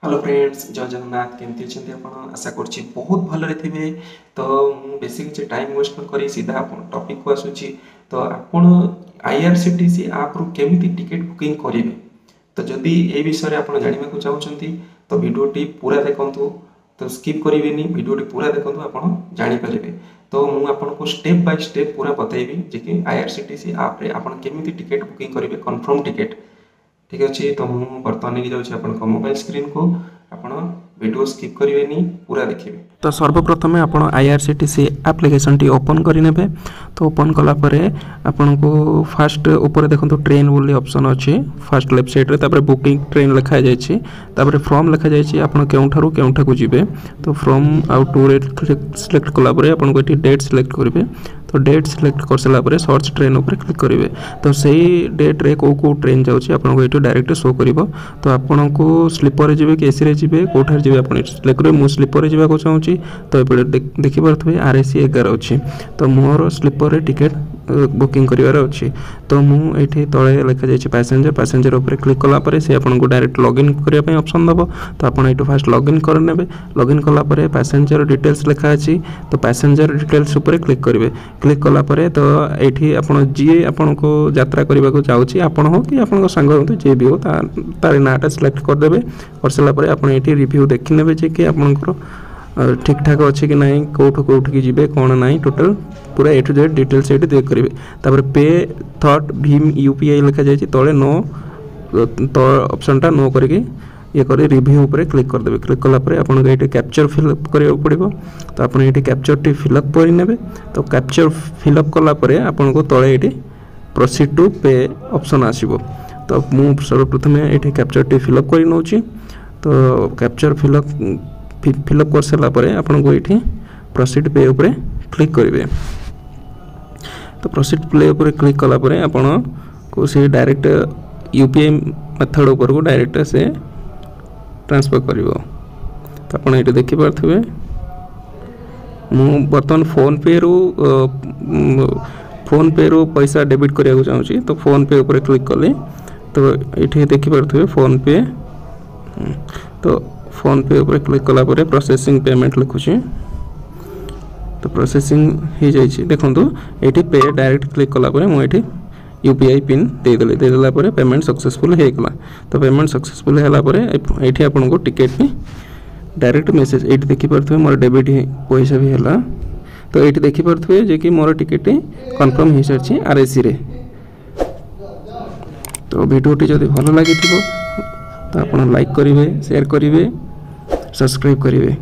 Hello friends जय जगन्नाथ केमती अच्छे आप आशा करुँच बहुत भलरे थे। तो बेसी किसी टाइम वेस्ट न करी सीधा टॉपिक को आसूची। तो आपण आईआरसीटीसी आप रु केमती टिकट बुकिंग करेंगे। तो जदि ए विषय आप जानवा चाहते तो वीडियोटी पूरा देखूँ। तो स्किप करेंगे वीडियोटी पूरा देखूँ आप जानीपारे। तो मुझे आपको स्टेप बाय स्टेप पूरा बतैबी जे कि आईआरसीटीसी आप केमी टिकट बुकिंग करेंगे कन्फर्म टिकट। ठीक अच्छे। तो मुझे बर्तमान नहीं जाऊँ मोबाइल स्क्रीन को आप वीडियो स्किप करेंगे पूरा देखिए। तो सर्वप्रथम आप आईआरसीटीसी एप्लिकेशन टी ओपन करेंगे। तो ओपन कलापर आपन को फास्ट ऊपर देखो ट्रेन बोली ऑप्शन अच्छी फास्ट लेफ्ट साइड रे बुकिंग ट्रेन लिखा जाए फ्रॉम लिखा जाए आप केउठा को जीवे। तो फ्रॉम आउ टू सिलेक्ट कलापर आपको ये डेट सिलेक्ट करेंगे। तो डेट सिलेक्ट कर सारापर सर्च ट्रेन उपर क्लिक करेंगे। तो सही डेट रे को ट्रेन जाऊँगी आपको ये डायरेक्ट शो कर। तो आपन को स्लीपर जी कि एसी जी कौटार जी आप सिलेक्ट करेंगे। मुझे स्लीपर जावाक चाहूँगी। तो ये देखिपे आरएसी 11 अच्छी। तो मोर स्लीपर टिकेट बुकिंग करार अच्छी। तो मुझे तले लिखा जाए पैसेंजर उपर क्लिक कलापर से आपको डायरेक्ट लॉगिन करने ऑप्शन दब। तो आप ये फास्ट लॉगिन करने लॉगिन कलापर पैसेंजर डिटेल्स लिखा अच्छी। तो पैसेंजर डिटेल्स उपर क्लिक करेंगे। क्लिक कलापर तो ये आप जी आपन को यात्रा करने को चाहूँगी आपण हो कि आप सांग हो जी भी हो तार नाटा सिलेक्ट करदे। कर सारापर आप ये रिव्यू देखी ने कि आपंकर ठीक ठाक अच्छे कि नहीं कौट जी कौन ना टोटल पूरा ए टू जेड डिटेल्स ये देख करेंगे। तापर पे थॉट भीम यूपीआई लिखा जाए तले नो तो ऑप्शनटा नो करके ये कर रिव्यू उपर क्लिक करदे। क्लिक कलापर आपको ये कैप्चर फिलअप करा पड़ो। तो आप ये कैप्चर टी फिलअप करे। तो कैप्चर फिलअप कलापर आपको तले ये प्रोसीड टू पे ऑप्शन आसो। तो मुझे सर्वप्रथम ये कैप्चर टी फिलअप कर नौ। तो कैप्चर फिलअप कर सारापर आपको ये प्रोसीड पे उपर क्लिक करेंगे। तो प्रोसीड प्ले उपर क्लिक कलापर आपन को से डायरेक्ट यूपीआई मेथड उपर को डायरेक्ट से ट्रांसफर कर। तो आप ये देखिपे मुझे बर्तमान फोन पे रू पैसा डेबिट करने चाहूँगी। तो फोन पे उपर क्लिक कले। तो ये देखिपे फोन पे। तो फोन पे उपर क्लिक कलापर प्रोसेसिंग पेमेंट लिखुची। तो प्रोसेसिंग हो जाए देखो ये पे डायरेक्ट क्लिक कलापर मुझे यूपीआई पिन देदेला पेमेंट सक्सेसफुल होगा। तो पेमेंट सक्सेसफुल होगापर ये आपको टिकेट भी डायरेक्ट मेसेज ये देखिपे मोर डेबिट पैसा भी है। तो ये देखिपे जे कि मोर टिकेट कन्फर्म हो सारी आरएसी रे। तो वीडियोटी जब भल लगी तो आप लाइक करेंगे शेयर करेंगे सब्सक्राइब करेंगे।